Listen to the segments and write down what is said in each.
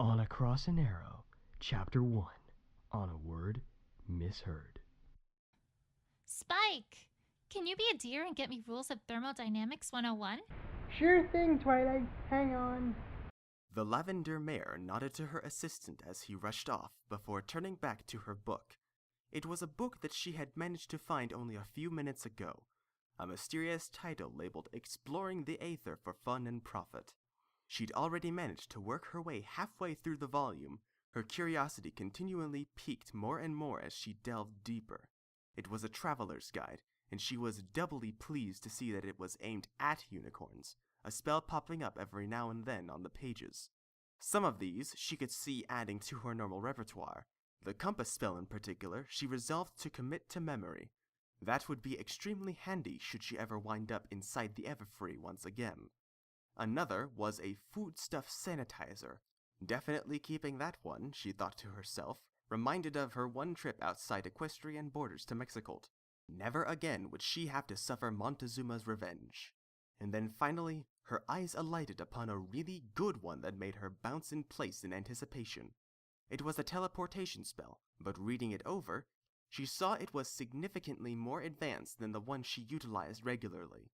On Across an Arrow, Chapter 1, On a Word Misheard. Spike, can you be a dear and get me Rules of Thermodynamics 101? Sure thing, Twilight. Hang on. The lavender mare nodded to her assistant as he rushed off before turning back to her book. It was a book that she had managed to find only a few minutes ago, a mysterious title labeled Exploring the Aether for Fun and Profit. She'd already managed to work her way halfway through the volume, her curiosity continually piqued more and more as she delved deeper. It was a traveler's guide, and she was doubly pleased to see that it was aimed at unicorns, a spell popping up every now and then on the pages. Some of these she could see adding to her normal repertoire. The compass spell in particular she resolved to commit to memory. That would be extremely handy should she ever wind up inside the Everfree once again. Another was a foodstuff sanitizer. Definitely keeping that one, she thought to herself, reminded of her one trip outside Equestrian borders to Mexico. Never again would she have to suffer Montezuma's revenge. And then finally, her eyes alighted upon a really good one that made her bounce in place in anticipation. It was a teleportation spell, but reading it over, she saw it was significantly more advanced than the one she utilized regularly.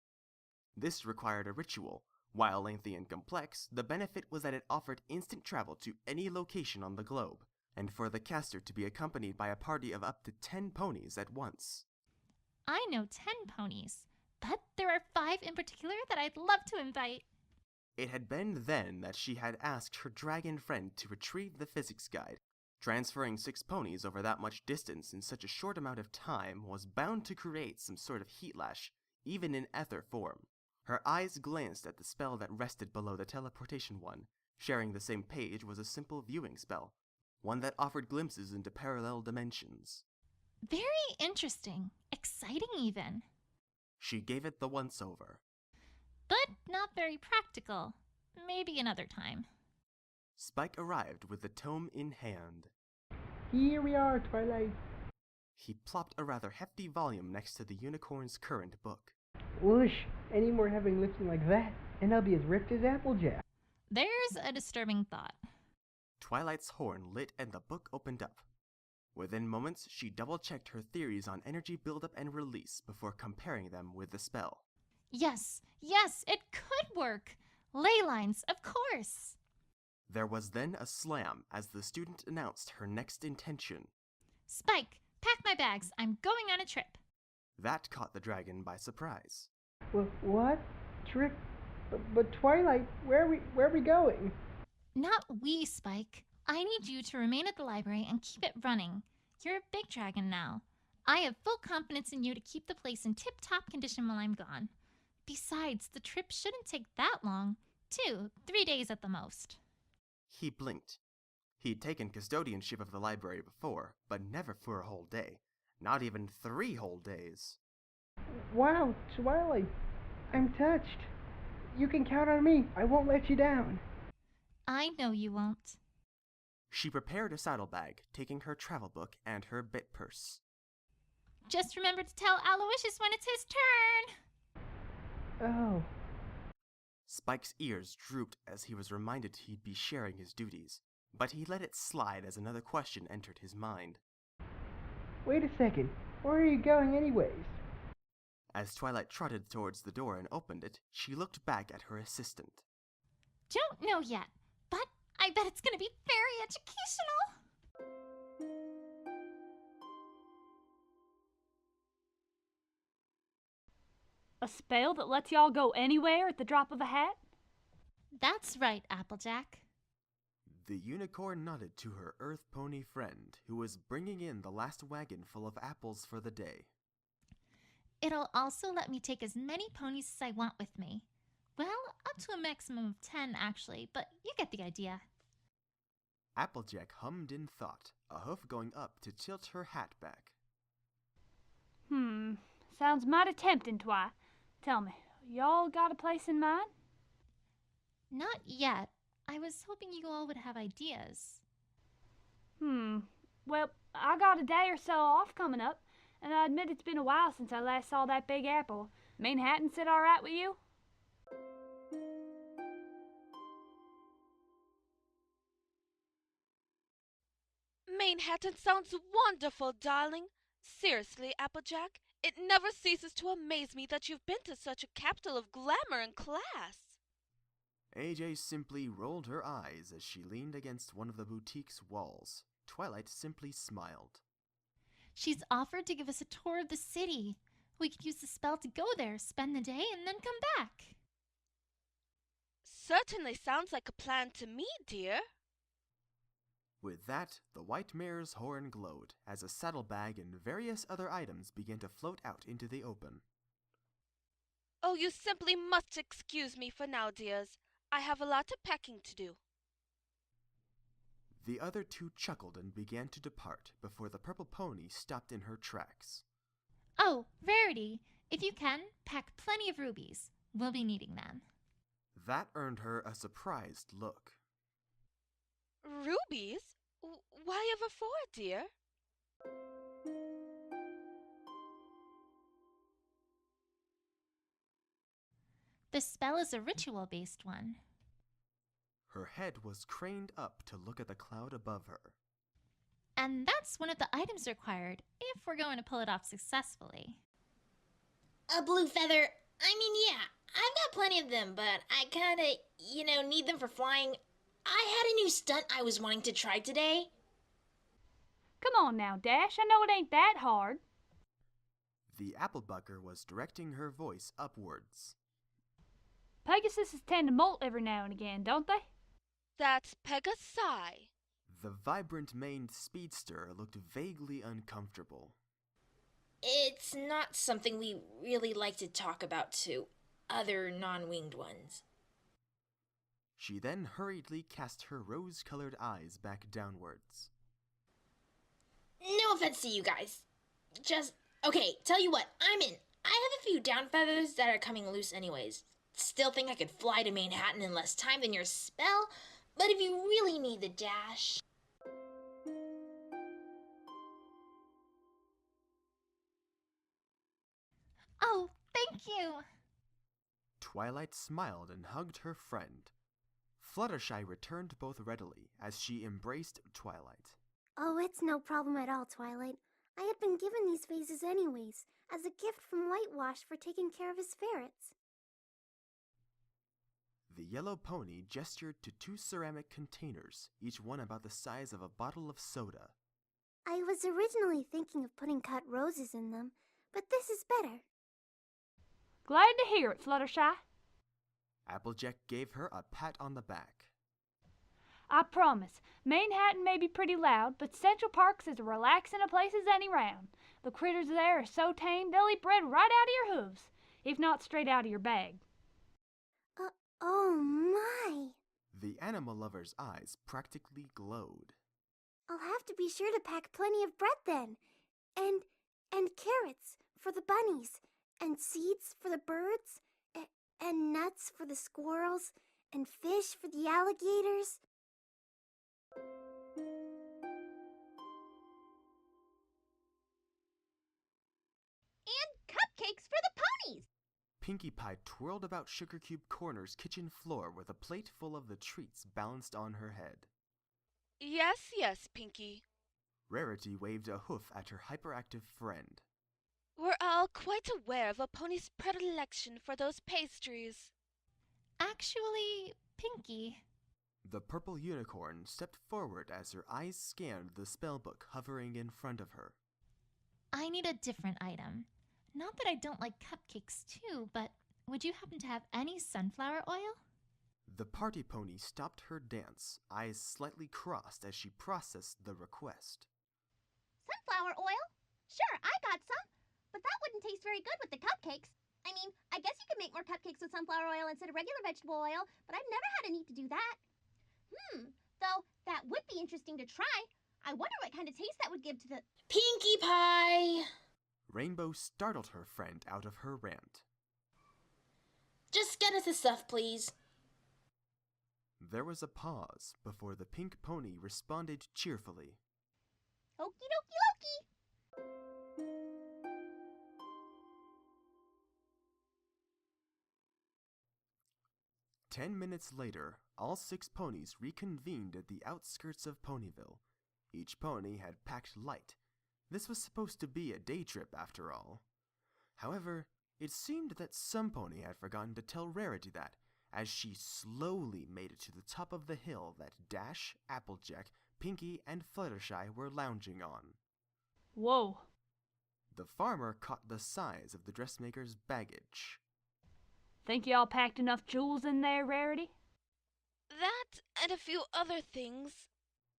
This required a ritual. While lengthy and complex, the benefit was that it offered instant travel to any location on the globe, and for the caster to be accompanied by a party of up to 10 ponies at once. I know 10 ponies, but there are 5 in particular that I'd love to invite. It had been then that she had asked her dragon friend to retrieve the physics guide. Transferring 6 ponies over that much distance in such a short amount of time was bound to create some sort of heat lash, even in ether form. Her eyes glanced at the spell that rested below the teleportation one. Sharing the same page was a simple viewing spell, one that offered glimpses into parallel dimensions. Very interesting. Exciting even. She gave it the once-over. But not very practical. Maybe another time. Spike arrived with the tome in hand. Here we are, Twilight. He plopped a rather hefty volume next to the unicorn's current book. Whoosh! Any more heavy lifting like that, and I'll be as ripped as Applejack. There's a disturbing thought. Twilight's horn lit and the book opened up. Within moments, she double-checked her theories on energy buildup and release before comparing them with the spell. Yes, it could work. Ley lines, of course. There was then a slam as the student announced her next intention. Spike, pack my bags. I'm going on a trip. That caught the dragon by surprise. What? Trip? But Twilight, where are we going? Not we, Spike. I need you to remain at the library and keep it running. You're a big dragon now. I have full confidence in you to keep the place in tip-top condition while I'm gone. Besides, the trip shouldn't take that long. 2-3 days at the most. He blinked. He'd taken custodianship of the library before, but never for a whole day. Not even 3 whole days. Wow, Twilight, I'm touched. You can count on me. I won't let you down. I know you won't. She prepared a saddlebag, taking her travel book and her bit purse. Just remember to tell Aloysius when it's his turn! Oh. Spike's ears drooped as he was reminded he'd be sharing his duties, but he let it slide as another question entered his mind. Wait a second. Where are you going anyways? As Twilight trotted towards the door and opened it, she looked back at her assistant. Don't know yet, but I bet it's gonna be very educational. A spell that lets y'all go anywhere at the drop of a hat? That's right, Applejack. The unicorn nodded to her earth pony friend, who was bringing in the last wagon full of apples for the day. It'll also let me take as many ponies as I want with me. Well, up to a maximum of 10, actually, but you get the idea. Applejack hummed in thought, a hoof going up to tilt her hat back. Sounds mighty tempting, Twi. Tell me, y'all got a place in mind? Not yet. I was hoping you all would have ideas. Well, I got a day or so off coming up, and I admit it's been a while since I last saw that big apple. Manhattan sit all right with you? Manhattan sounds wonderful, darling. Seriously, Applejack, it never ceases to amaze me that you've been to such a capital of glamour and class. AJ simply rolled her eyes as she leaned against one of the boutique's walls. Twilight simply smiled. She's offered to give us a tour of the city. We could use the spell to go there, spend the day, and then come back. Certainly sounds like a plan to me, dear. With that, the white mare's horn glowed as a saddlebag and various other items began to float out into the open. Oh, you simply must excuse me for now, dears. I have a lot of packing to do. The other two chuckled and began to depart before the purple pony stopped in her tracks. Oh, Rarity, if you can, pack plenty of rubies. We'll be needing them. That earned her a surprised look. Rubies? Why ever for, dear? The spell is a ritual-based one. Her head was craned up to look at the cloud above her. And that's one of the items required if we're going to pull it off successfully. A blue feather. I mean, yeah, I've got plenty of them, but I kinda, need them for flying. I had a new stunt I was wanting to try today. Come on now, Dash. I know it ain't that hard. The Applebucker was directing her voice upwards. Pegasuses tend to molt every now and again, don't they? That's Pegasi. The vibrant-maned speedster looked vaguely uncomfortable. It's not something we really like to talk about to other non-winged ones. She then hurriedly cast her rose-colored eyes back downwards. No offense to you guys. Okay, tell you what, I'm in. I have a few down feathers that are coming loose anyways. Still think I could fly to Manhattan in less time than your spell, but if you really need the dash... Oh, thank you! Twilight smiled and hugged her friend. Fluttershy returned both readily as she embraced Twilight. Oh, it's no problem at all, Twilight. I had been given these vases anyways, as a gift from Whitewash for taking care of his ferrets. The yellow pony gestured to two ceramic containers, each one about the size of a bottle of soda. I was originally thinking of putting cut roses in them, but this is better. Glad to hear it, Fluttershy. Applejack gave her a pat on the back. I promise, Manhattan may be pretty loud, but Central Park's as relaxing a place as any round. The critters there are so tame they'll eat bread right out of your hooves, if not straight out of your bag. Oh my! The animal lover's eyes practically glowed. I'll have to be sure to pack plenty of bread then. And carrots for the bunnies, and seeds for the birds, and nuts for the squirrels, and fish for the alligators. And cupcakes for the ponies! Pinkie Pie twirled about Sugar Cube Corner's kitchen floor with a plate full of the treats balanced on her head. Yes, yes, Pinkie. Rarity waved a hoof at her hyperactive friend. We're all quite aware of a pony's predilection for those pastries. Actually, Pinkie. The purple unicorn stepped forward as her eyes scanned the spellbook hovering in front of her. I need a different item. Not that I don't like cupcakes too, but would you happen to have any sunflower oil? The party pony stopped her dance, eyes slightly crossed as she processed the request. Sunflower oil? Sure, I got some. But that wouldn't taste very good with the cupcakes. I mean, I guess you could make more cupcakes with sunflower oil instead of regular vegetable oil, but I've never had a need to do that. Though that would be interesting to try. I wonder what kind of taste that would give to the... Pinkie Pie! Rainbow startled her friend out of her rant. Just get us the stuff, please. There was a pause before the pink pony responded cheerfully. Okie dokie dokie! 10 minutes later, all 6 ponies reconvened at the outskirts of Ponyville. Each pony had packed light. This was supposed to be a day trip after all. However, it seemed that some pony had forgotten to tell Rarity that, as she slowly made it to the top of the hill that Dash, Applejack, Pinkie, and Fluttershy were lounging on. Whoa. The farmer caught the size of the dressmaker's baggage. Think y'all packed enough jewels in there, Rarity? That and a few other things.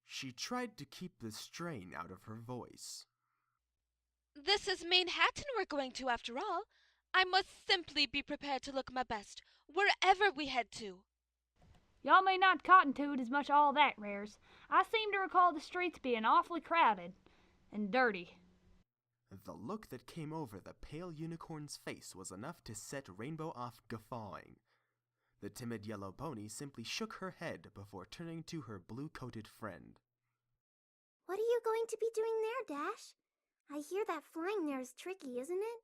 She tried to keep the strain out of her voice. This is Manhattan we're going to after all. I must simply be prepared to look my best, wherever we head to. Y'all may not cotton to it as much all that, Rares. I seem to recall the streets being awfully crowded and dirty. The look that came over the pale unicorn's face was enough to set Rainbow off guffawing. The timid yellow pony simply shook her head before turning to her blue-coated friend. What are you going to be doing there, Dash? I hear that flying there is tricky, isn't it?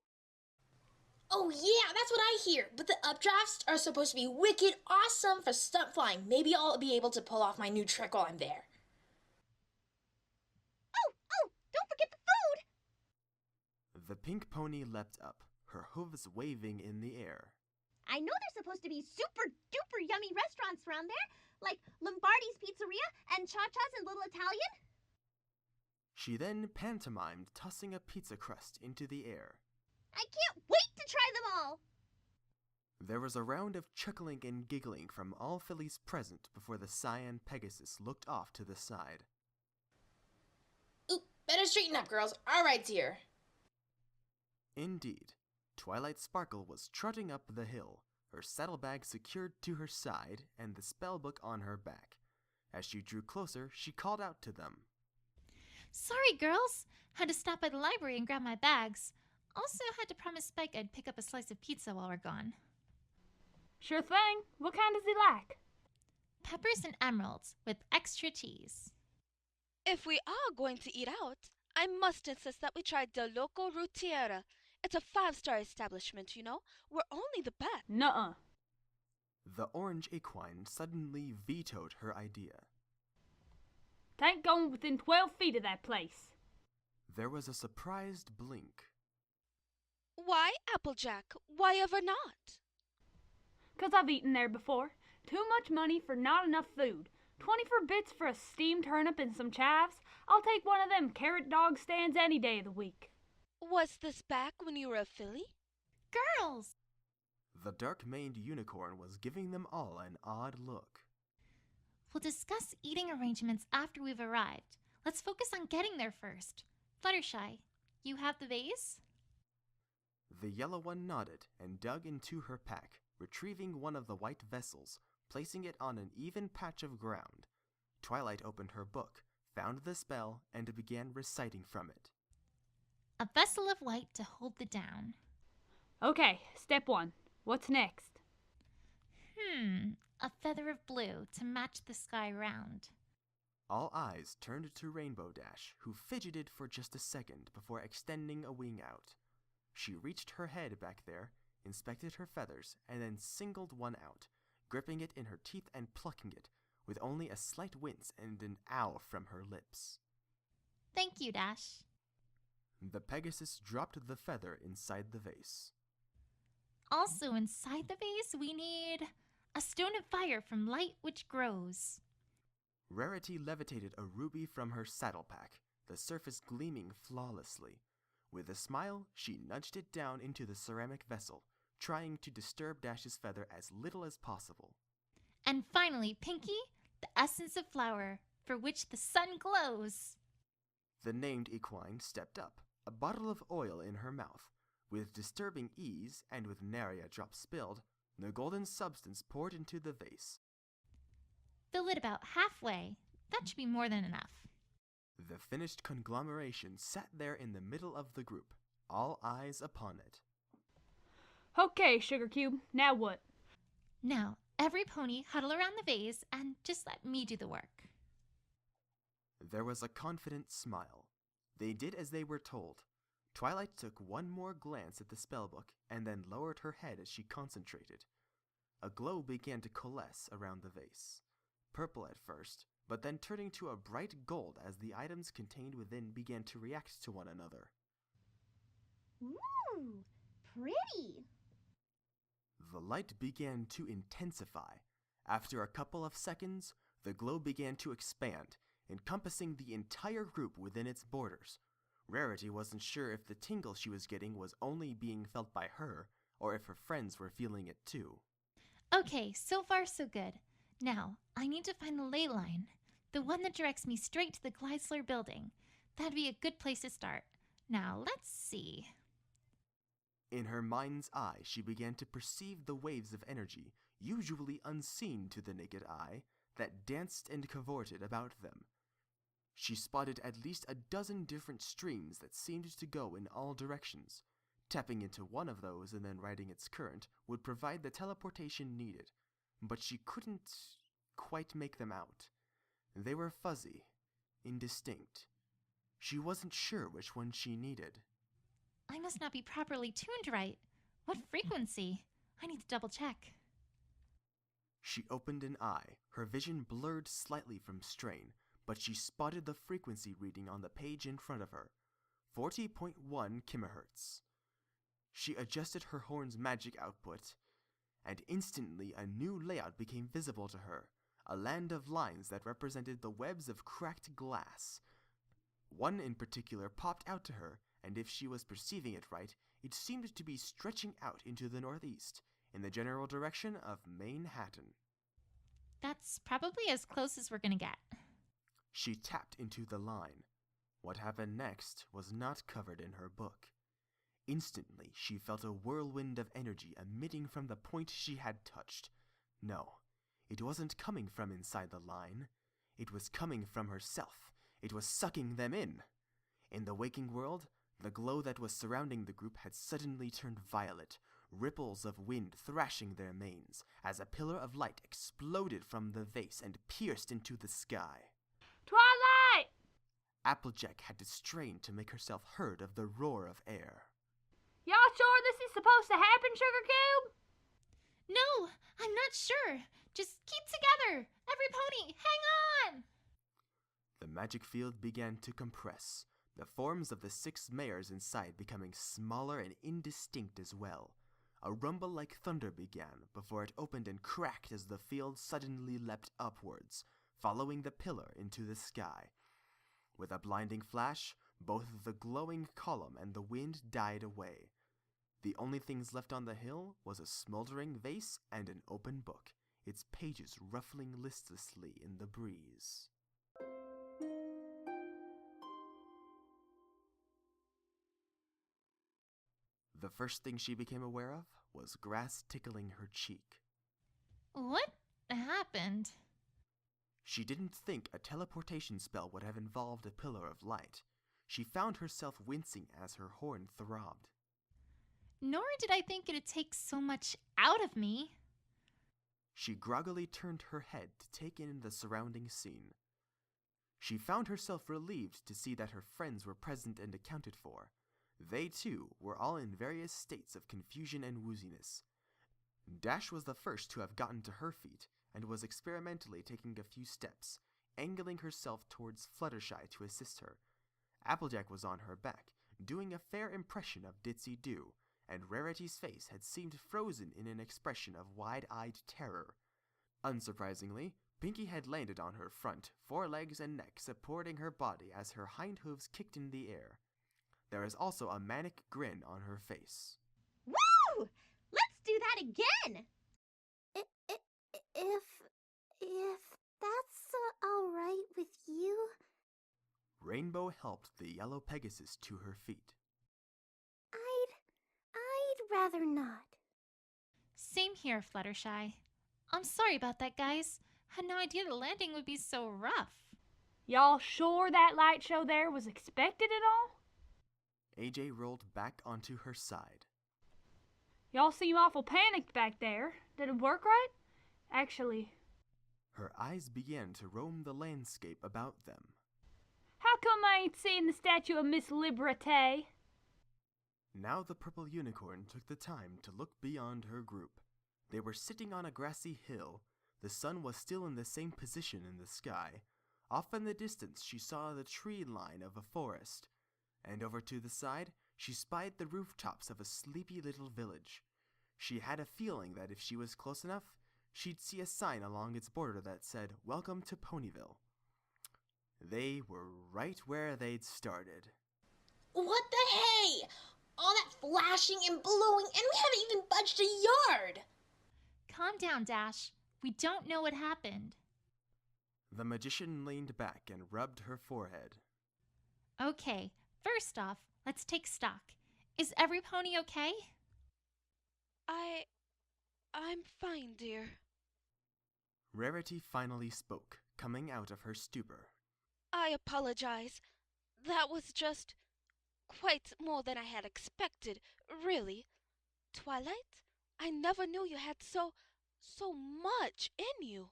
Oh yeah, that's what I hear. But the updrafts are supposed to be wicked awesome for stunt flying. Maybe I'll be able to pull off my new trick while I'm there. Oh, don't forget the food! The pink pony leapt up, her hooves waving in the air. I know there's supposed to be super duper yummy restaurants around there, like Lombardi's Pizzeria and Cha-Cha's and Little Italian. She then pantomimed tossing a pizza crust into the air. I can't wait to try them all! There was a round of chuckling and giggling from all fillies present before the cyan Pegasus looked off to the side. Oop, better straighten up, girls. Our ride's here. Indeed, Twilight Sparkle was trotting up the hill, her saddlebag secured to her side and the spellbook on her back. As she drew closer, she called out to them. Sorry, girls. Had to stop by the library and grab my bags. Also had to promise Spike I'd pick up a slice of pizza while we're gone. Sure thing. What kind does he like? Peppers and emeralds with extra cheese. If we are going to eat out, I must insist that we try Del Loco Rutiera. It's a 5-star establishment, you know. We're only the best. Nuh-uh. The orange equine suddenly vetoed her idea. T'ain't going within 12 feet of that place. There was a surprised blink. Why, Applejack? Why ever not? 'Cause I've eaten there before. Too much money for not enough food. 24 bits for a steamed turnip and some chives. I'll take one of them carrot dog stands any day of the week. Was this back when you were a filly? Girls! The dark-maned unicorn was giving them all an odd look. We'll discuss eating arrangements after we've arrived. Let's focus on getting there first. Fluttershy, you have the vase? The yellow one nodded and dug into her pack, retrieving one of the white vessels, placing it on an even patch of ground. Twilight opened her book, found the spell, and began reciting from it. A vessel of white to hold the down. Okay, step 1. What's next? A feather of blue to match the sky round. All eyes turned to Rainbow Dash, who fidgeted for just a second before extending a wing out. She reached her head back there, inspected her feathers, and then singled one out, gripping it in her teeth and plucking it, with only a slight wince and an ow from her lips. Thank you, Dash. The Pegasus dropped the feather inside the vase. Also inside the vase, we need a stone of fire from light which grows. Rarity levitated a ruby from her saddle pack, the surface gleaming flawlessly. With a smile, she nudged it down into the ceramic vessel, trying to disturb Dash's feather as little as possible. And finally, Pinkie, the essence of flower, for which the sun glows. The named equine stepped up, a bottle of oil in her mouth. With disturbing ease, and with nary a drop spilled, the golden substance poured into the vase. Fill it about halfway. That should be more than enough. The finished conglomeration sat there in the middle of the group, all eyes upon it. Okay, Sugar Cube, now what? Now, every pony huddle around the vase and just let me do the work. There was a confident smile. They did as they were told. Twilight took one more glance at the spellbook and then lowered her head as she concentrated. A glow began to coalesce around the vase. Purple at first, but then turning to a bright gold as the items contained within began to react to one another. Ooh, pretty. The light began to intensify. After a couple of seconds, the glow began to expand, encompassing the entire group within its borders. Rarity wasn't sure if the tingle she was getting was only being felt by her, or if her friends were feeling it too. Okay, so far so good. Now, I need to find the ley line, the one that directs me straight to the Gleisler building. That'd be a good place to start. Now, let's see. In her mind's eye, she began to perceive the waves of energy, usually unseen to the naked eye, that danced and cavorted about them. She spotted at least a dozen different streams that seemed to go in all directions. Tapping into one of those and then riding its current would provide the teleportation needed, but she couldn't quite make them out. They were fuzzy, indistinct. She wasn't sure which one she needed. I must not be properly tuned right. What frequency? I need to double check. She opened an eye, her vision blurred slightly from strain, but she spotted the frequency reading on the page in front of her, 40.1 kHz. She adjusted her horn's magic output, and instantly a new layout became visible to her, a land of lines that represented the webs of cracked glass. One in particular popped out to her, and if she was perceiving it right, it seemed to be stretching out into the northeast, in the general direction of Manhattan. That's probably as close as we're gonna get. She tapped into the line. What happened next was not covered in her book. Instantly, she felt a whirlwind of energy emitting from the point she had touched. No, it wasn't coming from inside the line. It was coming from herself. It was sucking them in. In the waking world, the glow that was surrounding the group had suddenly turned violet, ripples of wind thrashing their manes, as a pillar of light exploded from the vase and pierced into the sky. Twilight! Applejack had to strain to make herself heard of the roar of air. Y'all sure this is supposed to happen, Sugar Cube? No, I'm not sure. Just keep together. Every pony, hang on! The magic field began to compress, the forms of the 6 mayors inside becoming smaller and indistinct as well. A rumble like thunder began before it opened and cracked as the field suddenly leapt upwards, following the pillar into the sky. With a blinding flash, both the glowing column and the wind died away. The only things left on the hill was a smoldering vase and an open book, its pages ruffling listlessly in the breeze. The first thing she became aware of was grass tickling her cheek. What happened? She didn't think a teleportation spell would have involved a pillar of light. She found herself wincing as her horn throbbed. Nor did I think it'd take so much out of me. She groggily turned her head to take in the surrounding scene. She found herself relieved to see that her friends were present and accounted for. They, too, were all in various states of confusion and wooziness. Dash was the first to have gotten to her feet, and was experimentally taking a few steps, angling herself towards Fluttershy to assist her. Applejack was on her back, doing a fair impression of Ditzy Do, and Rarity's face had seemed frozen in an expression of wide-eyed terror. Unsurprisingly, Pinkie had landed on her front, forelegs and neck supporting her body as her hind hooves kicked in the air. There is also a manic grin on her face. Woo! Let's do that again! If that's all right with you. Rainbow helped the yellow Pegasus to her feet. I'd rather not. Same here, Fluttershy. I'm sorry about that, guys. Had no idea the landing would be so rough. Y'all sure that light show there was expected at all? AJ rolled back onto her side. Y'all seem awful panicked back there. Did it work right? Actually, Her eyes began to roam the landscape about them. how come I ain't seeing the statue of Miss Liberté? Now the purple unicorn took the time to look beyond her group. They were sitting on a grassy hill. The sun was still in the same position in the sky, Off in the distance, she saw the tree line of a forest, and over to the side, she spied the rooftops of a sleepy little village. She had a feeling that if she was close enough, she'd see a sign along its border that said, "Welcome to Ponyville." They were right where they'd started. What the hey? All that flashing and blowing, and we haven't even budged a yard! Calm down, Dash. We don't know what happened. The magician leaned back and rubbed her forehead. Okay, first off, let's take stock. Is every pony okay? I'm fine, dear. Rarity finally spoke, coming out of her stupor. I apologize. That was just quite more than I had expected, really. Twilight, I never knew you had so much in you.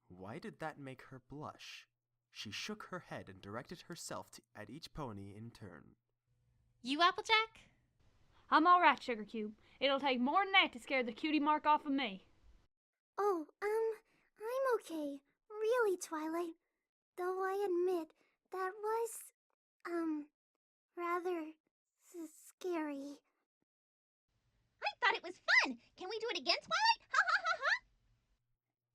Why did that make her blush? She shook her head and directed herself at each pony in turn. You, Applejack? I'm all right, Sugar Cube. It'll take more than that to scare the cutie mark off of me. Oh, I'm okay. Really, Twilight. Though I admit, that was, rather scary. I thought it was fun. Can we do it again, Twilight? Ha ha ha ha!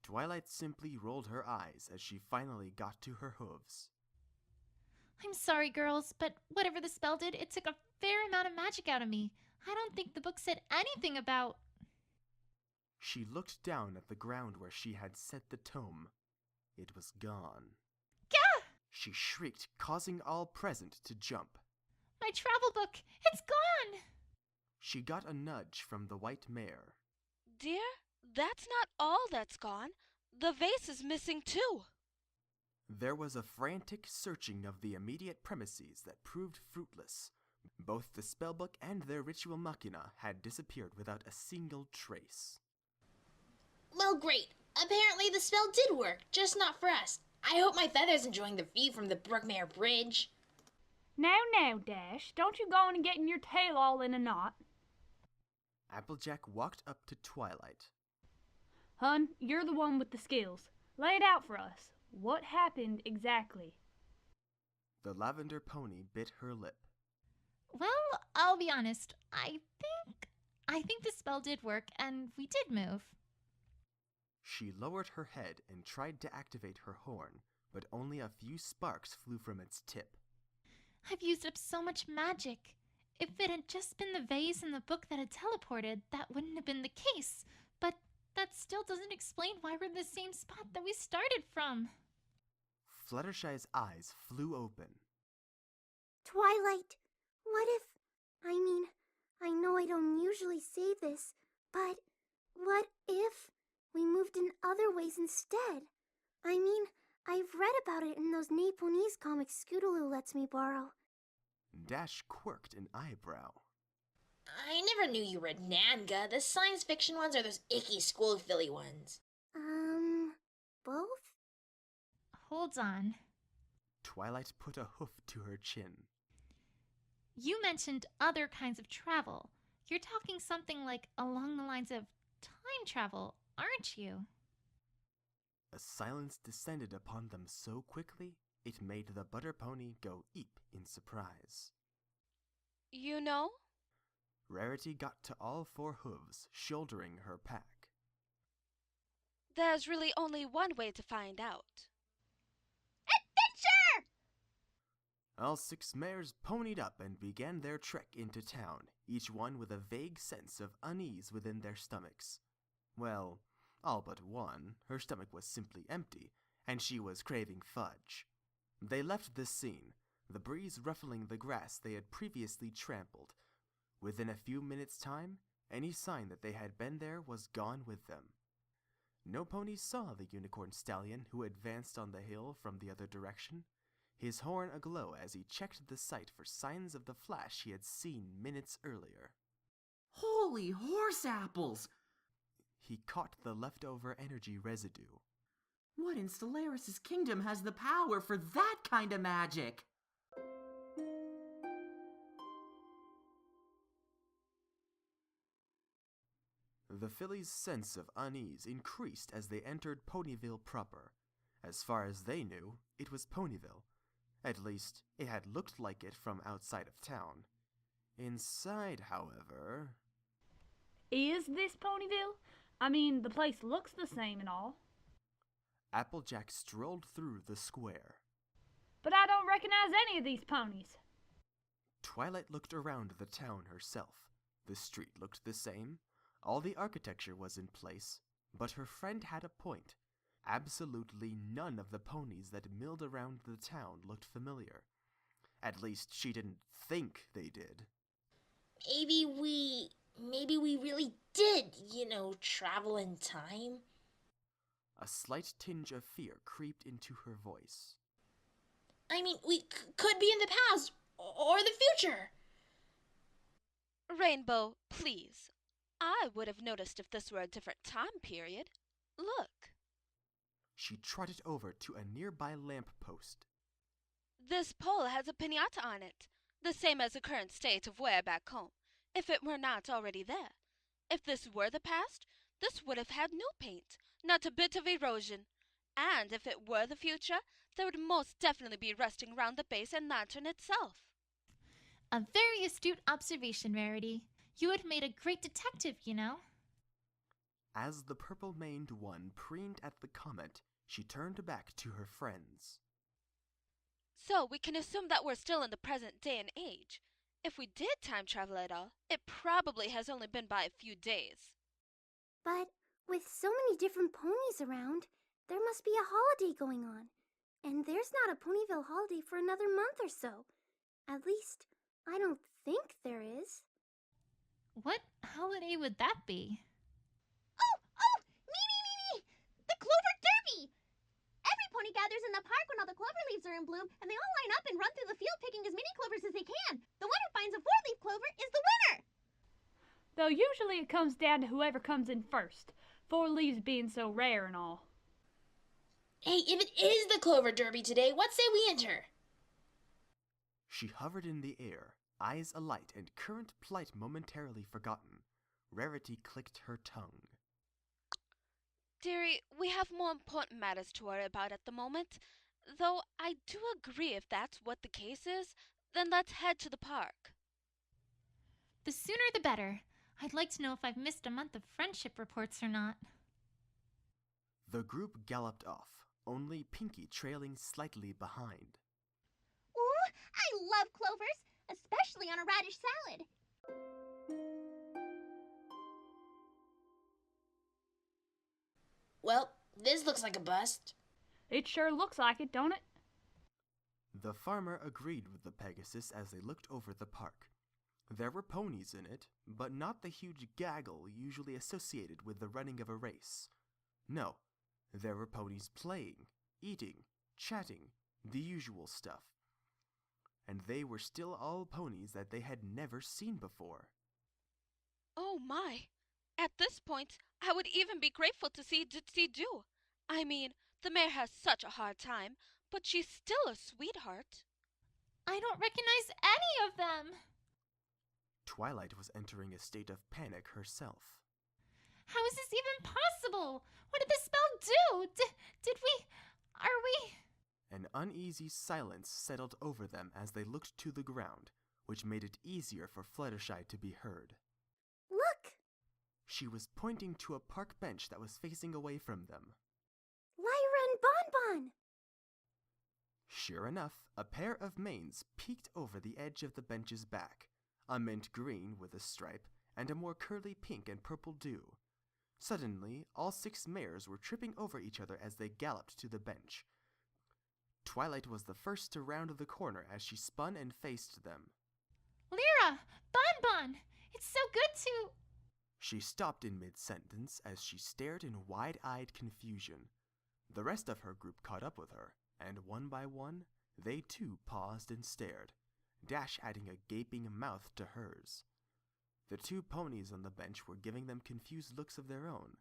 Twilight simply rolled her eyes as she finally got to her hooves. I'm sorry, girls, but whatever the spell did, it took a fair amount of magic out of me. I don't think the book said anything about... She looked down at the ground where she had set the tome. It was gone. Gah! She shrieked, causing all present to jump. My travel book! It's gone! She got a nudge from the white mare. Dear, that's not all that's gone. The vase is missing too. There was a frantic searching of the immediate premises that proved fruitless. Both the spellbook and their ritual machina had disappeared without a single trace. Well, great. Apparently the spell did work, just not for us. I hope my feather's enjoying the view from the Brookmere Bridge. Now, Dash, don't you go on and getting your tail all in a knot. Applejack walked up to Twilight. Hun, you're the one with the skills. Lay it out for us. What happened exactly? The lavender pony bit her lip. Well, I'll be honest. I think the spell did work, and we did move. She lowered her head and tried to activate her horn, but only a few sparks flew from its tip. I've used up so much magic. If it had just been the vase in the book that had teleported, that wouldn't have been the case. But that still doesn't explain why we're in the same spot that we started from. Fluttershy's eyes flew open. Twilight, what if... I know I don't usually say this, but what if we moved in other ways instead? I've read about it in those Naponese comics Scootaloo lets me borrow. Dash quirked an eyebrow. I never knew you read Nanga. The science fiction ones are those icky school filly ones. Both? Hold on. Twilight put a hoof to her chin. You mentioned other kinds of travel. You're talking something like along the lines of time travel, aren't you? A silence descended upon them so quickly, it made the butter pony go eep in surprise. You know? Rarity got to all four hooves, shouldering her pack. There's really only one way to find out. Adventure! All six mares ponied up and began their trek into town, each one with a vague sense of unease within their stomachs. Well, all but one. Her stomach was simply empty, and she was craving fudge. They left the scene, the breeze ruffling the grass they had previously trampled. Within a few minutes' time, any sign that they had been there was gone with them. No ponies saw the unicorn stallion who advanced on the hill from the other direction, his horn aglow as he checked the site for signs of the flash he had seen minutes earlier. Holy horse apples! He caught the leftover energy residue. What in Stellaris' kingdom has the power for that kind of magic? The filly's sense of unease increased as they entered Ponyville proper. As far as they knew, it was Ponyville. At least, it had looked like it from outside of town. Inside, however... Is this Ponyville? I mean, the place looks the same and all. Applejack strolled through the square. But I don't recognize any of these ponies. Twilight looked around the town herself. The street looked the same. All the architecture was in place. But her friend had a point. Absolutely none of the ponies that milled around the town looked familiar. At least she didn't think they did. Maybe we really did, travel in time. A slight tinge of fear creeped into her voice. I mean, we could be in the past or the future. Rainbow, please. I would have noticed if this were a different time period. Look. She trotted over to a nearby lamp post. This pole has a piñata on it, the same as the current state of wear back home, if it were not already there. If this were the past, this would have had new paint, not a bit of erosion. And if it were the future, there would most definitely be rusting round the base and lantern itself. A very astute observation, Rarity. You would have made a great detective, As the purple-maned one preened at the comment, she turned back to her friends. So we can assume that we're still in the present day and age. If we did time travel at all, it probably has only been by a few days. But with so many different ponies around, there must be a holiday going on. And there's not a Ponyville holiday for another month or so. At least, I don't think there is. What holiday would that be? Oh! Me! The Clover Derby! Every pony gathers in the park when all the clover leaves are in bloom, and they all line up and run through the field picking as many clovers as they can. The one who finds a four-leaf clover is the winner! Though usually it comes down to whoever comes in first, 4 leaves being so rare and all. Hey, if it is the Clover Derby today, what say we enter? She hovered in the air, eyes alight and current plight momentarily forgotten. Rarity clicked her tongue. Dearie, we have more important matters to worry about at the moment. Though I do agree if that's what the case is, then let's head to the park. The sooner the better. I'd like to know if I've missed a month of friendship reports or not. The group galloped off, only Pinkie trailing slightly behind. Ooh, I love clovers, especially on a radish salad. Well, this looks like a bust. It sure looks like it, don't it? The farmer agreed with the Pegasus as they looked over the park. There were ponies in it, but not the huge gaggle usually associated with the running of a race. No, there were ponies playing, eating, chatting, the usual stuff. And they were still all ponies that they had never seen before. Oh my! At this point, I would even be grateful to see Ditsy do. I mean, the mare has such a hard time, but she's still a sweetheart. I don't recognize any of them! Twilight was entering a state of panic herself. How is this even possible? What did the spell do? Are we... An uneasy silence settled over them as they looked to the ground, which made it easier for Fluttershy to be heard. Look! She was pointing to a park bench that was facing away from them. Lyra and Bonbon! Sure enough, a pair of manes peeked over the edge of the bench's back, a mint green with a stripe, and a more curly pink and purple dew. Suddenly, all 6 mares were tripping over each other as they galloped to the bench. Twilight was the first to round the corner as she spun and faced them. Lyra! Bonbon! It's so good to... She stopped in mid-sentence as she stared in wide-eyed confusion. The rest of her group caught up with her, and one by one, they too paused and stared, Dash adding a gaping mouth to hers. The 2 ponies on the bench were giving them confused looks of their own.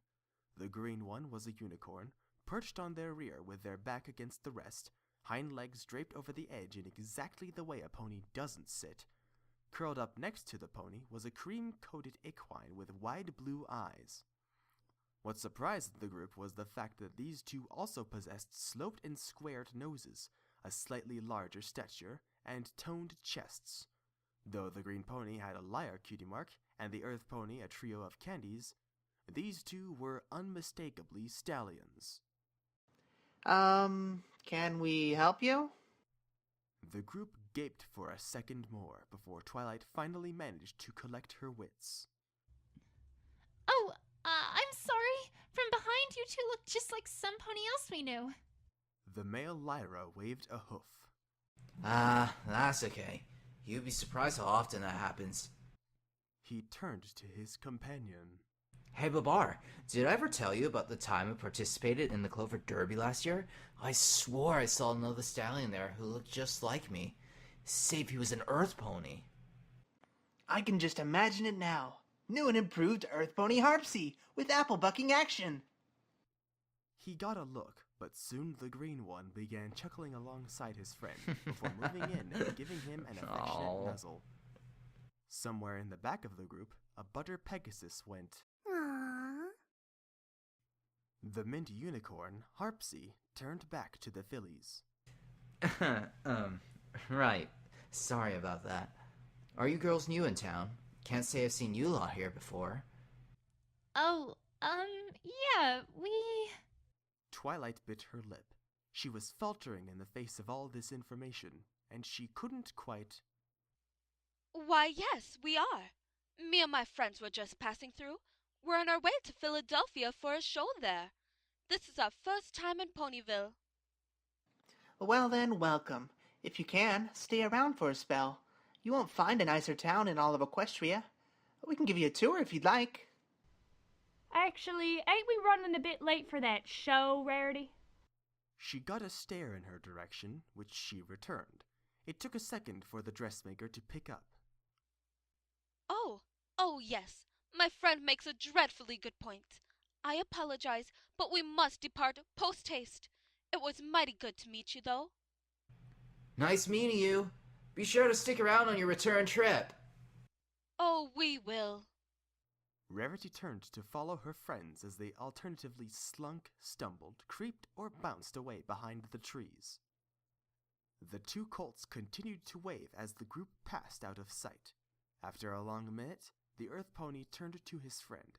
The green one was a unicorn, perched on their rear with their back against the rest, hind legs draped over the edge in exactly the way a pony doesn't sit. Curled up next to the pony was a cream-coated equine with wide blue eyes. What surprised the group was the fact that these two also possessed sloped and squared noses, a slightly larger stature, and toned chests. Though the green pony had a lyre cutie mark, and the earth pony a trio of candies, these two were unmistakably stallions. Can we help you? The group gaped for a second more before Twilight finally managed to collect her wits. Oh, I'm sorry. From behind, you two look just like some pony else we knew. The male Lyra waved a hoof. That's okay. You'd be surprised how often that happens. He turned to his companion. Hey, Babar, did I ever tell you about the time I participated in the Clover Derby last year? I swore I saw another stallion there who looked just like me. Save he was an earth pony. I can just imagine it now. New and improved earth pony Harpsy, with Applebucking action. He got a look, but soon the green one began chuckling alongside his friend before moving in and giving him an affectionate nuzzle. Somewhere in the back of the group, a butter Pegasus went. Aww. The mint unicorn, Harpsy, turned back to the fillies. Right. Sorry about that. Are you girls new in town? Can't say I've seen you lot here before. Oh, yeah, we... Twilight bit her lip. She was faltering in the face of all this information, and she couldn't quite... Why, yes, we are. Me and my friends were just passing through. We're on our way to Philadelphia for a show there. This is our first time in Ponyville. Well then, welcome. If you can, stay around for a spell. You won't find a nicer town in all of Equestria. We can give you a tour if you'd like. Actually, ain't we running a bit late for that show, Rarity? She got a stare in her direction, which she returned. It took a second for the dressmaker to pick up. Oh yes. My friend makes a dreadfully good point. I apologize, but we must depart post-haste. It was mighty good to meet you, though. Nice meeting you. Be sure to stick around on your return trip. Oh, we will. Rarity turned to follow her friends as they alternatively slunk, stumbled, creeped, or bounced away behind the trees. The two colts continued to wave as the group passed out of sight. After a long minute, the earth pony turned to his friend.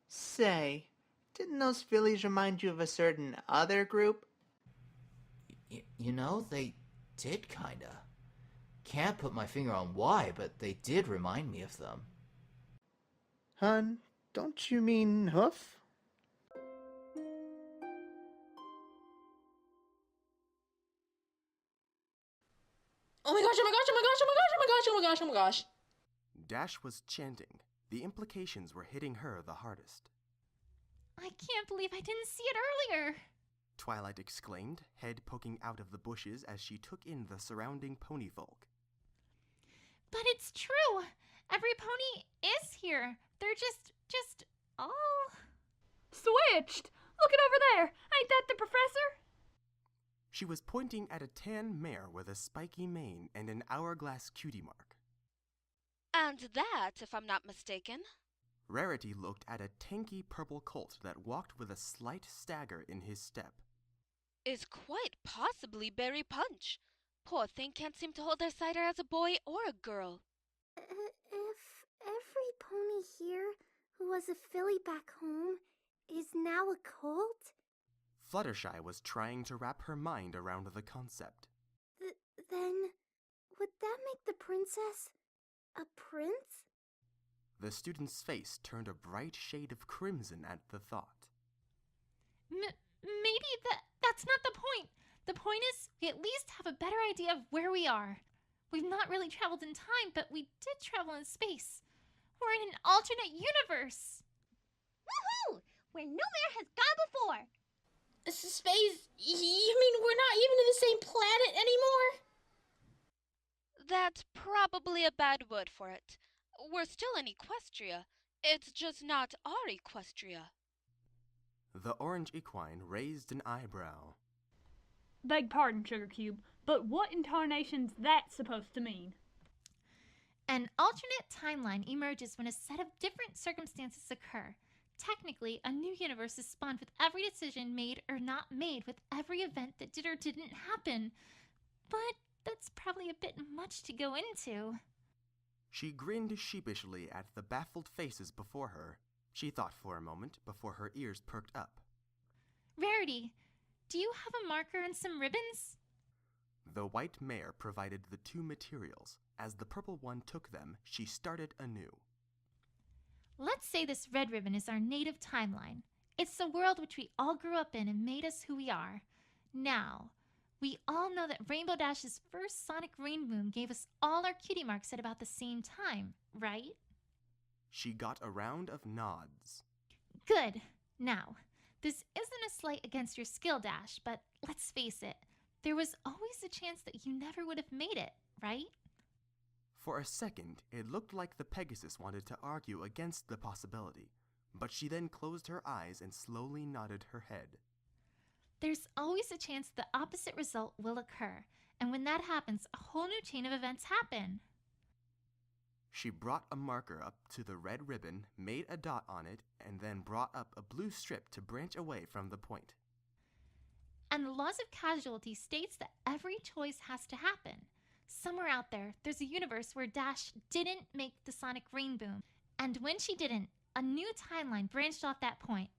Say, didn't those fillies remind you of a certain other group? You know, they did kinda. Can't put my finger on why, but they did remind me of them. Hun, don't you mean hoof? Oh my gosh, oh my gosh, oh my gosh, oh my gosh, oh my gosh, oh my gosh, oh my gosh. Dash was chanting. The implications were hitting her the hardest. I can't believe I didn't see it earlier. Twilight exclaimed, head poking out of the bushes as she took in the surrounding pony folk. But it's true. Every pony is here. They're just all... Switched! Look it over there! Ain't that the professor? She was pointing at a tan mare with a spiky mane and an hourglass cutie mark. And that, if I'm not mistaken. Rarity looked at a tanky purple colt that walked with a slight stagger in his step. Is quite possibly Berry Punch. Poor thing can't seem to hold their cider as a boy or a girl. If every pony here who was a filly back home is now a colt? Fluttershy was trying to wrap her mind around the concept. Then, would that make the princess a prince? The student's face turned a bright shade of crimson at the thought. Maybe that's not the point. The point is, we at least have a better idea of where we are. We've not really traveled in time, but we did travel in space. We're in an alternate universe. Woohoo! Where no mare has gone before. Space? You mean we're not even in the same planet anymore? That's probably a bad word for it. We're still in Equestria. It's just not our Equestria. The orange equine raised an eyebrow. Beg pardon, Sugar Cube, but what in tarnation's that supposed to mean? An alternate timeline emerges when a set of different circumstances occur. Technically, a new universe is spawned with every decision made or not made, with every event that did or didn't happen. But that's probably a bit much to go into. She grinned sheepishly at the baffled faces before her. She thought for a moment before her ears perked up. Rarity, do you have a marker and some ribbons? The white mare provided the two materials. As the purple one took them, she started anew. Let's say this red ribbon is our native timeline. It's the world which we all grew up in and made us who we are. Now, we all know that Rainbow Dash's first sonic rainboom gave us all our cutie marks at about the same time, right? She got a round of nods. Good. Now, this isn't a slight against your skill, Dash, but let's face it, there was always a chance that you never would have made it, right? For a second, it looked like the Pegasus wanted to argue against the possibility, but she then closed her eyes and slowly nodded her head. There's always a chance the opposite result will occur, and when that happens, a whole new chain of events happen. She brought a marker up to the red ribbon, made a dot on it, and then brought up a blue strip to branch away from the point. And the laws of causality states that every choice has to happen. Somewhere out there, there's a universe where Dash didn't make the sonic rainboom, and when she didn't, a new timeline branched off that point.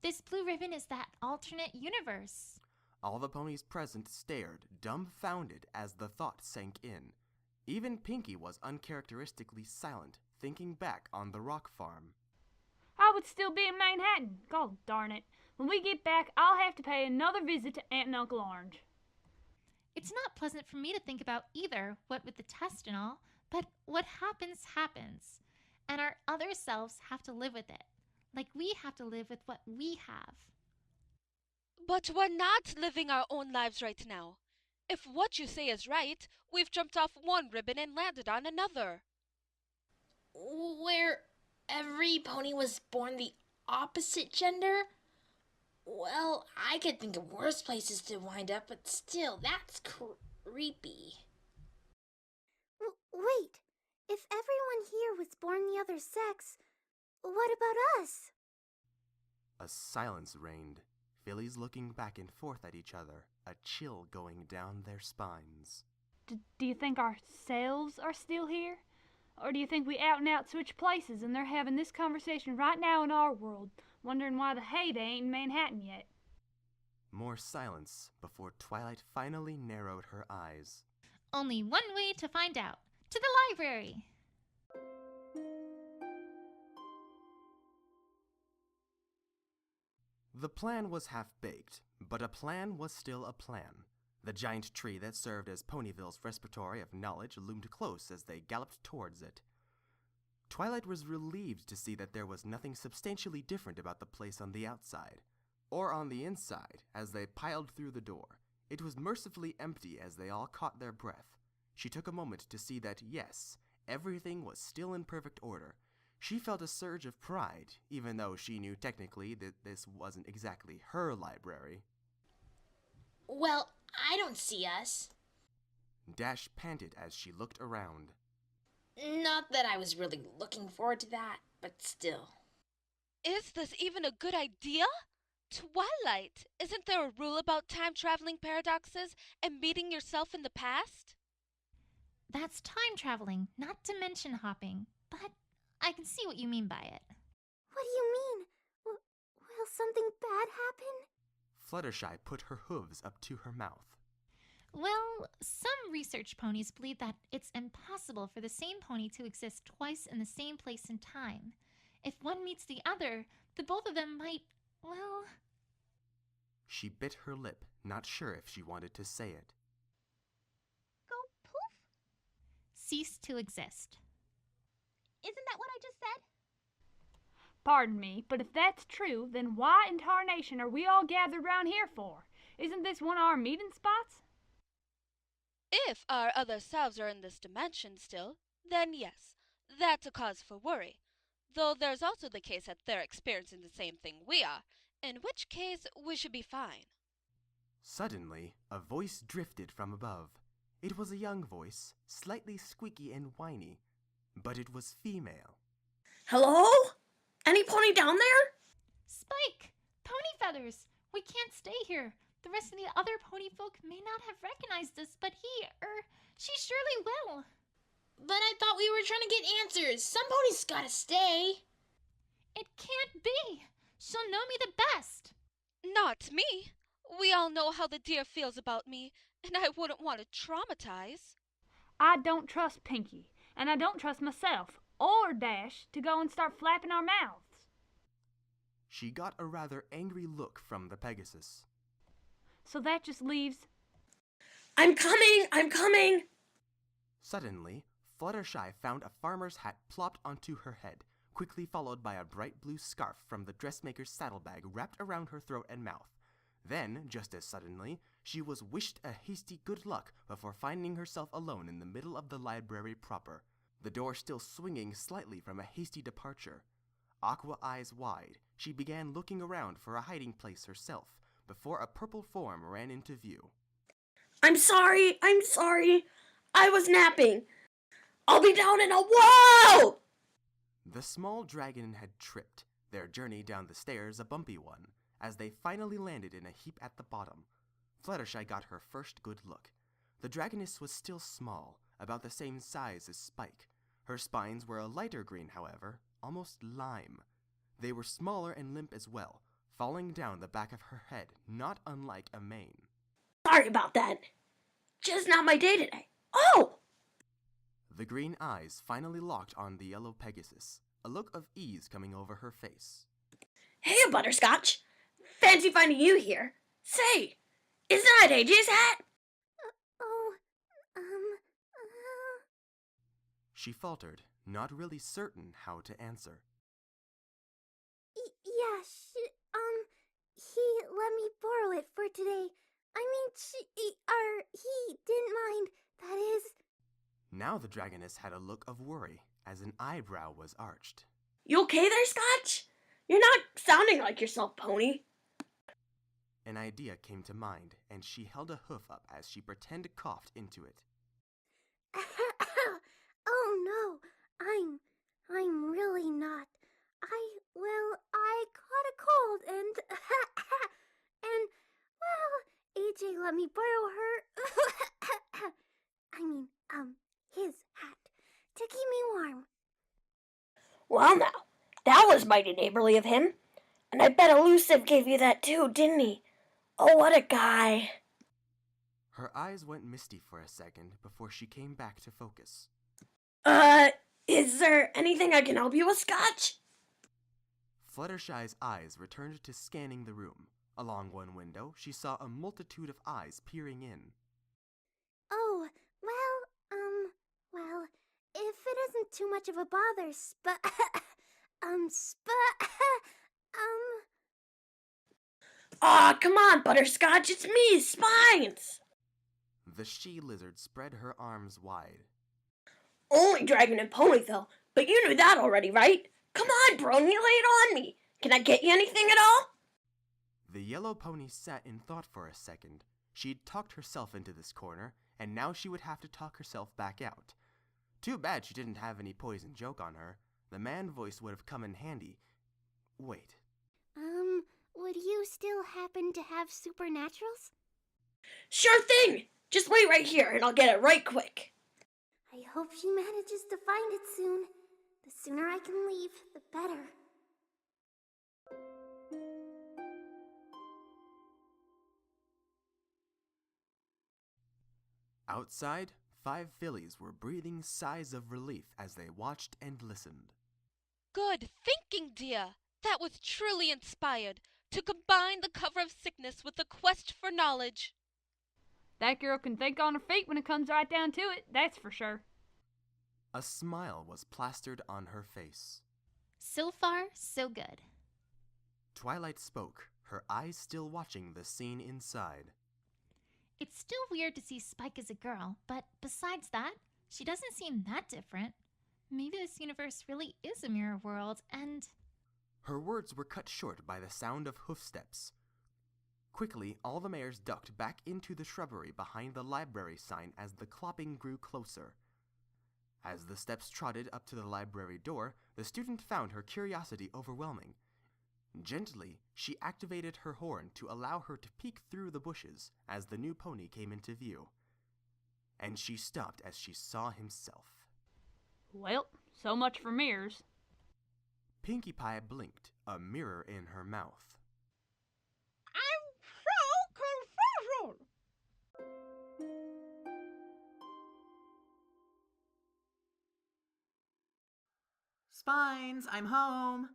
This blue ribbon is that alternate universe. All the ponies present stared, dumbfounded, as the thought sank in. Even Pinkie was uncharacteristically silent, thinking back on the rock farm. I would still be in Manhattan. God darn it. When we get back, I'll have to pay another visit to Aunt and Uncle Orange. It's not pleasant for me to think about either, what with the test and all, but what happens, happens. And our other selves have to live with it, like we have to live with what we have. But we're not living our own lives right now. If what you say is right, we've jumped off one ribbon and landed on another. Where every pony was born the opposite gender? Well, I could think of worse places to wind up, but still, that's creepy. Wait, if everyone here was born the other sex, what about us? A silence reigned, fillies looking back and forth at each other, a chill going down their spines. Do you think our selves are still here? Or do you think we out and out switch places and they're having this conversation right now in our world, wondering why the hey they ain't in Manhattan yet? More silence before Twilight finally narrowed her eyes. Only one way to find out. To the library! The plan was half-baked, but a plan was still a plan. The giant tree that served as Ponyville's respiratory of knowledge loomed close as they galloped towards it. Twilight was relieved to see that there was nothing substantially different about the place on the outside, or on the inside as they piled through the door. It was mercifully empty as they all caught their breath. She took a moment to see that, yes, everything was still in perfect order. She felt a surge of pride, even though she knew technically that this wasn't exactly her library. Well, I don't see us. Dash panted as she looked around. Not that I was really looking forward to that, but still. Is this even a good idea? Twilight, isn't there a rule about time-traveling paradoxes and meeting yourself in the past? That's time traveling, not dimension hopping, but I can see what you mean by it. What do you mean? Will something bad happen? Fluttershy put her hooves up to her mouth. Well, some research ponies believe that it's impossible for the same pony to exist twice in the same place and time. If one meets the other, the both of them might, well... She bit her lip, not sure if she wanted to say it. Go poof? Cease to exist. Isn't that what I just said? Pardon me, but if that's true, then why in tarnation are we all gathered round here for? Isn't this one of our meeting spots? If our other selves are in this dimension still, then yes, that's a cause for worry. Though there's also the case that they're experiencing the same thing we are, in which case we should be fine. Suddenly, a voice drifted from above. It was a young voice, slightly squeaky and whiny, but it was female. Hello? Any pony down there? Spike! Pony feathers! We can't stay here. The rest of the other pony folk may not have recognized us, but she surely will. But I thought we were trying to get answers. Some ponies gotta stay. It can't be. She'll know me the best. Not me. We all know how the deer feels about me, and I wouldn't want to traumatize. I don't trust Pinkie, and I don't trust myself, or Dash, to go and start flapping our mouths. She got a rather angry look from the Pegasus. So that just leaves... I'm coming! I'm coming! Suddenly, Fluttershy found a farmer's hat plopped onto her head, quickly followed by a bright blue scarf from the dressmaker's saddlebag wrapped around her throat and mouth. Then, just as suddenly, she was wished a hasty good luck before finding herself alone in the middle of the library proper, the door still swinging slightly from a hasty departure. Aqua eyes wide, she began looking around for a hiding place herself, before a purple form ran into view. I'm sorry! I was napping! I'll be down in a whoa! The small dragon had tripped, their journey down the stairs a bumpy one, as they finally landed in a heap at the bottom. Fluttershy got her first good look. The dragoness was still small, about the same size as Spike. Her spines were a lighter green, however, almost lime. They were smaller and limp as well, falling down the back of her head, not unlike a mane. Sorry about that. Just not my day today. Oh! The green eyes finally locked on the yellow Pegasus, a look of ease coming over her face. Hey, Butterscotch! Fancy finding you here. Say, isn't that AJ's hat? She faltered, not really certain how to answer. Yeah, he let me borrow it for today. I mean, he didn't mind, that is. Now the dragoness had a look of worry, as an eyebrow was arched. You okay there, Scotch? You're not sounding like yourself, Pony. An idea came to mind, and she held a hoof up as she pretend coughed into it. Oh no, I'm really not. I caught a cold and, AJ let me borrow her, his hat, to keep me warm. Well now, that was mighty neighborly of him. And I bet Elusive gave you that too, didn't he? Oh, what a guy. Her eyes went misty for a second before she came back to focus. Is there anything I can help you with, Scotch? Fluttershy's eyes returned to scanning the room. Along one window, she saw a multitude of eyes peering in. Oh, well, if it isn't too much of a bother, Aw, come on, Butterscotch, it's me, Spines! The she-lizard spread her arms wide. Only dragon in Ponyville, but you knew that already, right? Come on, Brony, lay it on me. Can I get you anything at all? The yellow pony sat in thought for a second. She'd talked herself into this corner, and now she would have to talk herself back out. Too bad she didn't have any poison joke on her. The man voice would have come in handy. Wait. Would you still happen to have supernaturals? Sure thing! Just wait right here and I'll get it right quick. I hope she manages to find it soon. The sooner I can leave, the better. Outside, 5 fillies were breathing sighs of relief as they watched and listened. Good thinking, dear. That was truly inspired. To combine the cover of sickness with the quest for knowledge. That girl can think on her feet when it comes right down to it, that's for sure. A smile was plastered on her face. So far, so good. Twilight spoke, her eyes still watching the scene inside. It's still weird to see Spike as a girl, but besides that, she doesn't seem that different. Maybe this universe really is a mirror world, and... Her words were cut short by the sound of hoofsteps. Quickly, all the mares ducked back into the shrubbery behind the library sign as the clopping grew closer. As the steps trotted up to the library door, the student found her curiosity overwhelming. Gently, she activated her horn to allow her to peek through the bushes as the new pony came into view. And she stopped as she saw himself. Well, so much for mirrors. Pinkie Pie blinked, a mirror in her mouth. I'm so confused! Spines, I'm home!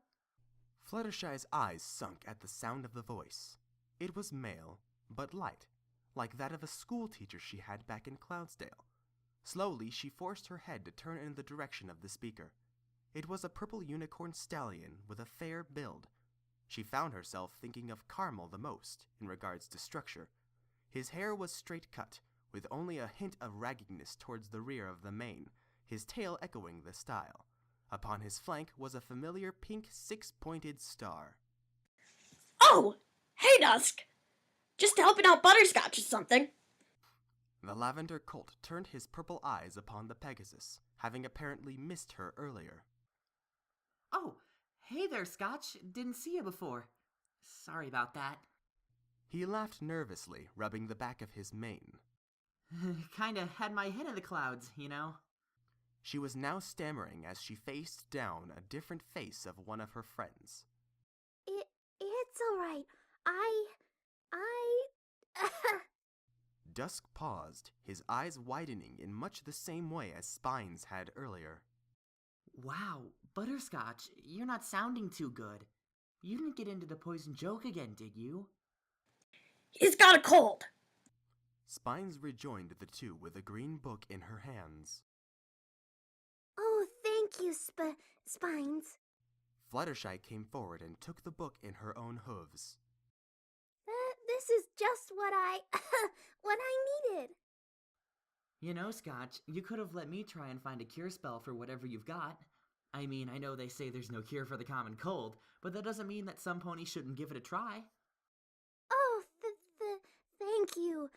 Fluttershy's eyes sunk at the sound of the voice. It was male, but light, like that of a schoolteacher she had back in Cloudsdale. Slowly, she forced her head to turn in the direction of the speaker. It was a purple unicorn stallion with a fair build. She found herself thinking of Carmel the most in regards to structure. His hair was straight cut, with only a hint of raggedness towards the rear of the mane, his tail echoing the style. Upon his flank was a familiar pink six-pointed star. Oh! Hey, Dusk! Just helping out Butterscotch or something. The lavender colt turned his purple eyes upon the Pegasus, having apparently missed her earlier. Oh, hey there, Scotch. Didn't see you before. Sorry about that. He laughed nervously, rubbing the back of his mane. Kinda had my head in the clouds, you know. She was now stammering as she faced down a different face of one of her friends. It's alright. I... Dusk paused, his eyes widening in much the same way as Spines had earlier. Wow, Butterscotch, you're not sounding too good. You didn't get into the poison joke again, did you? He's got a cold! Spines rejoined the two with a green book in her hands. Oh, thank you, Spines. Fluttershy came forward and took the book in her own hooves. This is just what what I needed. You know, Scotch, you could have let me try and find a cure spell for whatever you've got. I mean, I know they say there's no cure for the common cold, but that doesn't mean that some ponies shouldn't give it a try. Oh, thank you,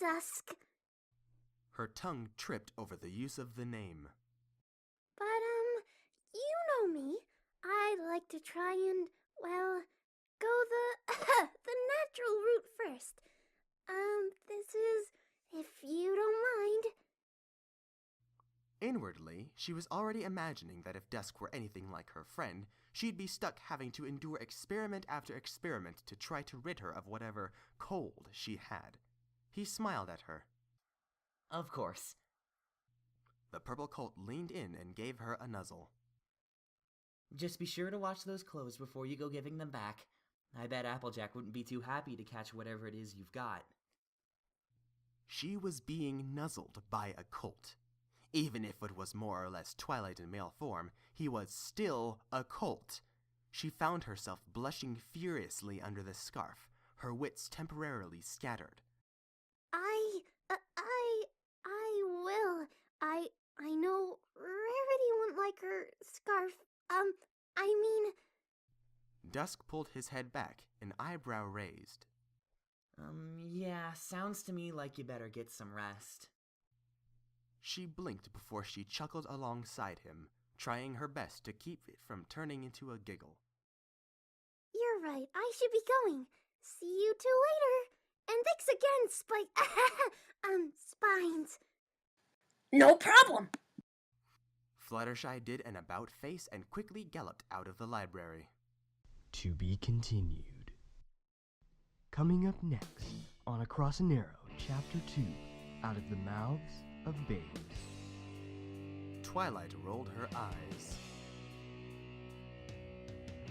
Dusk. Her tongue tripped over the use of the name. But, you know me. I like to try and, well, go the natural route first. This is, if you don't mind. Inwardly, she was already imagining that if Dusk were anything like her friend, she'd be stuck having to endure experiment after experiment to try to rid her of whatever cold she had. He smiled at her. Of course. The purple colt leaned in and gave her a nuzzle. Just be sure to wash those clothes before you go giving them back. I bet Applejack wouldn't be too happy to catch whatever it is you've got. She was being nuzzled by a colt. Even if it was more or less Twilight in male form, he was still a colt. She found herself blushing furiously under the scarf, her wits temporarily scattered. I will. I know Rarity wouldn't like her scarf. I mean... Dusk pulled his head back, an eyebrow raised. Yeah, sounds to me like you better get some rest. She blinked before she chuckled alongside him, trying her best to keep it from turning into a giggle. You're right, I should be going. See you two later. And thanks again, Spines. No problem. Fluttershy did an about-face and quickly galloped out of the library. To be continued. Coming up next on Across an Arrow, Chapter 2, Out of the Mouths of Babes. Twilight rolled her eyes.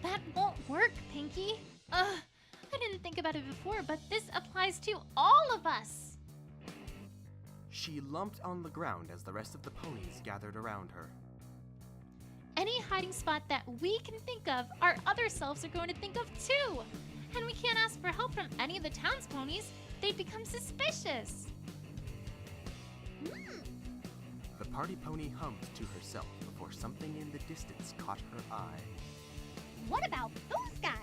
That won't work, Pinkie. I didn't think about it before, but this applies to all of us. She lumped on the ground as the rest of the ponies gathered around her. Any hiding spot that we can think of, our other selves are going to think of too. And we can't ask for help from any of the town's ponies. They'd become suspicious. The party pony hummed to herself before something in the distance caught her eye. What about those guys?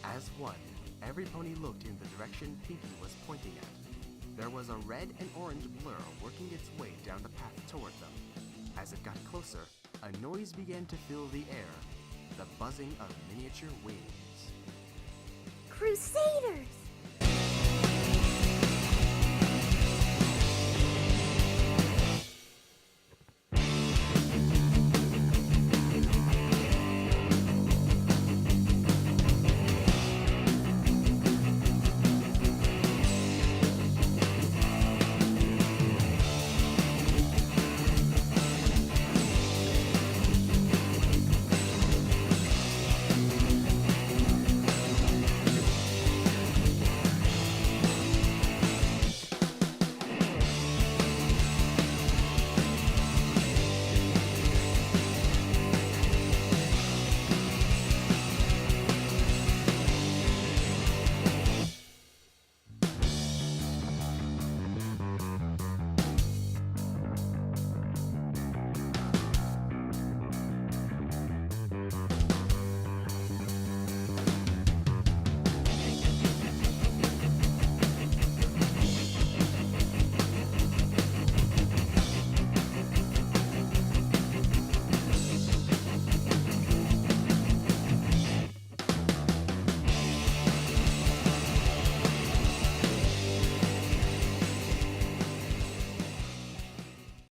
As one, every pony looked in the direction Pinkie was pointing at. There was a red and orange blur working its way down the path toward them. As it got closer, a noise began to fill the air. the buzzing of miniature wings. Crusaders!